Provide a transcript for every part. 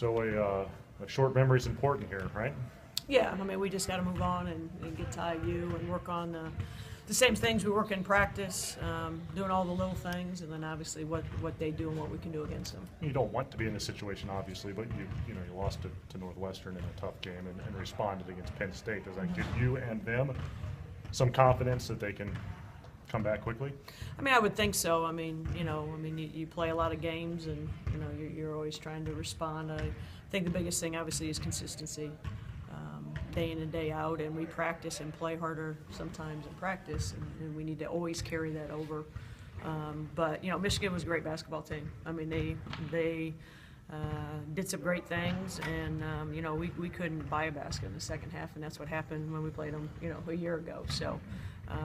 So a short memory is important here, right? Yeah, I mean, we just got to move on and get to IU and work on the same things we work in practice, doing all the little things, and then obviously what they do and what we can do against them. You don't want to be in this situation, obviously, but you lost to Northwestern in a tough game and responded against Penn State. Does that give you and them some confidence that they can come back quickly? I mean, I would think so. I mean, you play a lot of games, and you're always trying to respond. I think the biggest thing, obviously, is consistency, day in and day out. And we practice and play harder sometimes in practice, and we need to always carry that over. But Michigan was a great basketball team. I mean, they did some great things, and we couldn't buy a basket in the second half, and that's what happened when we played them a year ago. So.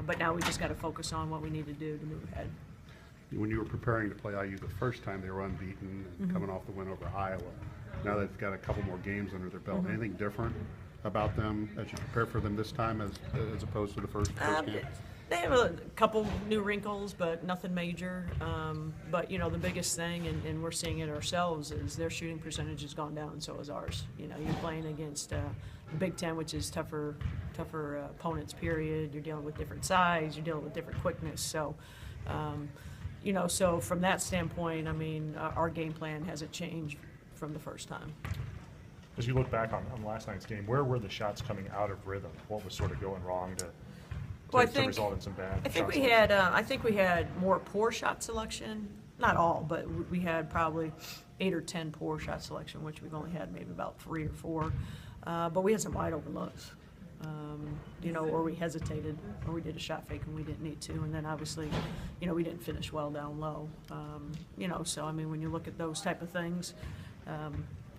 But now we just got to focus on what we need to do to move ahead. When you were preparing to play IU the first time, they were unbeaten and coming off the win over Iowa. Now they've got a couple more games under their belt. Anything different about them as you prepare for them this time as opposed to the first game? They have a couple new wrinkles, but nothing major. But the biggest thing, and we're seeing it ourselves, is their shooting percentage has gone down, and so has ours. You're playing against the Big Ten, which is tougher opponents. Period. You're dealing with different size. You're dealing with different quickness. So, so from that standpoint, I mean, our game plan hasn't changed from the first time. As you look back on last night's game, where were the shots coming out of rhythm? What was sort of going wrong to result in some bad I think we had more poor shot selection. Not all, but we had probably 8 or 10 poor shot selection, which we've only had maybe about 3 or 4. But we had some wide open looks, or we hesitated, or we did a shot fake and we didn't need to. And then obviously, we didn't finish well down low. So I mean, when you look at those type of things,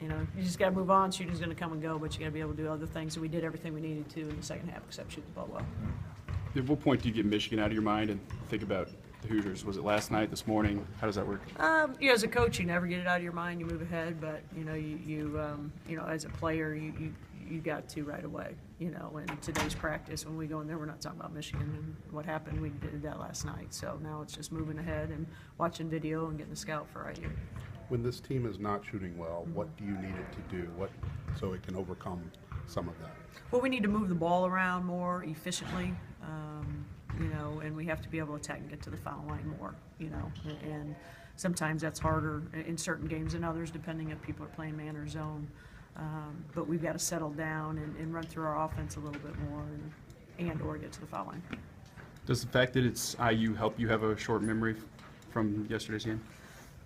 you just got to move on. Shooting's going to come and go, but you got to be able to do other things. And we did everything we needed to in the second half except shoot the ball well. At what point do you get Michigan out of your mind and think about the Hoosiers? Was it last night, this morning? How does that work? As a coach, you never get it out of your mind. You move ahead, but as a player, you got to right away. In today's practice, when we go in there, we're not talking about Michigan and what happened. We did that last night, so now it's just moving ahead and watching video and getting the scout for IU. When this team is not shooting well, what do you need it to do? So it can overcome some of that? Well, we need to move the ball around more efficiently, and we have to be able to attack and get to the foul line more, and sometimes that's harder in certain games than others, depending if people are playing man or zone. But we've got to settle down and run through our offense a little bit more or get to the foul line. Does the fact that it's IU help you have a short memory from yesterday's game?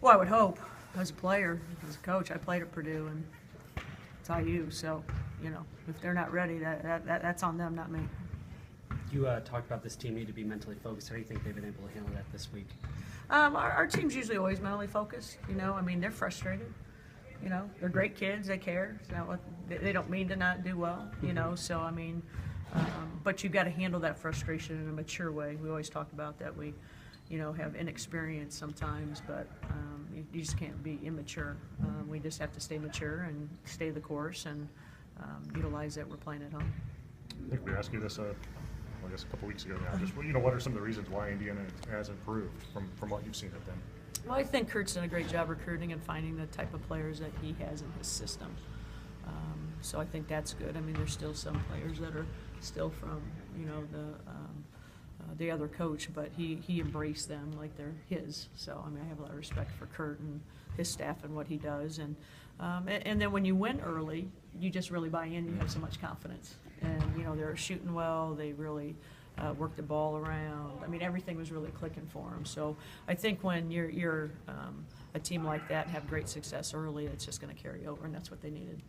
Well, I would hope. As a player, as a coach, I played at Purdue, and it's IU, so, if they're not ready, that's on them, not me. You talked about this team need to be mentally focused. How do you think they've been able to handle that this week? Our team's usually always mentally focused. I mean, they're frustrated. They're great kids. They care. It's not what they don't mean to not do well. So I mean, but you've got to handle that frustration in a mature way. We always talk about that. We, have inexperience sometimes, but you just can't be immature. We just have to stay mature and stay the course and utilize that we're playing at home. I think we asked you this, I guess a couple weeks ago now. Just what are some of the reasons why Indiana has improved from what you've seen of them? Well, I think Kurt's done a great job recruiting and finding the type of players that he has in his system. So I think that's good. I mean, there's still some players that are still from the other coach, but he embraced them like they're his. So I mean, I have a lot of respect for Kurt and his staff and what he does. And then when you win early, you just really buy in. You have so much confidence, and they're shooting well. They really work the ball around. I mean, everything was really clicking for them. So I think when you're a team like that and have great success early, it's just going to carry over, and that's what they needed.